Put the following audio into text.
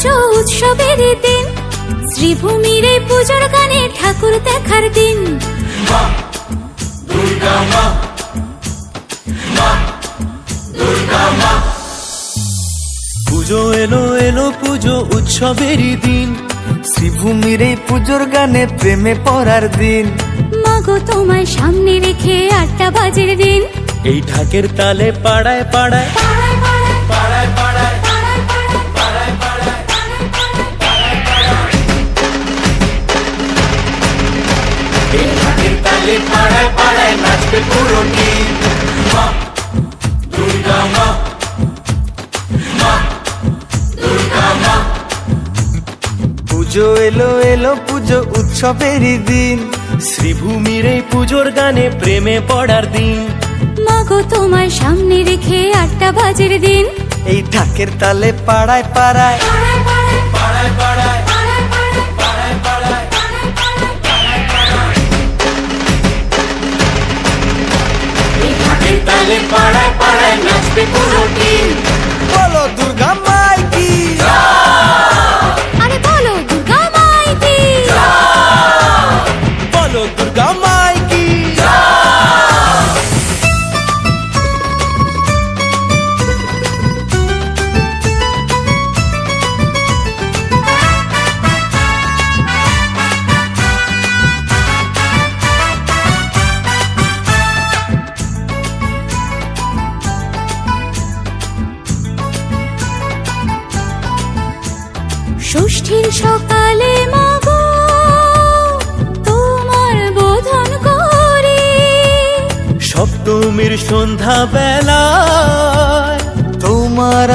পুজো উৎসবের দিন, শ্রীভূমির এই পুজোর গানে ঠাকুর দেখার দিন। মা দুর্গা মা, মা দুর্গা মা। পুজো এলো এলো পুজো উৎসবেরই দিন, শ্রীভূমির এই পুজোর গানে প্রেমে পড়ার দিন। মাগো তোমায় সামনে রেখে 8টা বাজের দিন, এই ঢাকের তালে পাড়ায় পাড়ায় পাড়ায় পাড়ায় এই ঢাকের তালে পাড়ায় পাড়ায় নাচবে পুরো টিম। মা দুর্গা মা, মা দুর্গা মা। পুজো এলো এলো পুজো উৎসবেরই দিন, শ্রীভূমির এই পুজোর গানে প্রেমে পড়ার দিন। মাগো তোমায় সামনে রেখে 8টা বাজের দিন, এই ঢাকের তালে পাড়ায় পাড়ায় পাড়ায় পাড়ায় এই ঢাকের তালে পাড়ায় পাড়ায় নাচবে পুরো টিম। বলো দুর্গা মাই কি, আরে বলো দুর্গা মাই কি। বলো দুর্গা মাই কি। ষষ্ঠীর সকালে মাগো তোমার বোধন করি, সপ্তমীর সন্ধ্যা বেলায় তোমার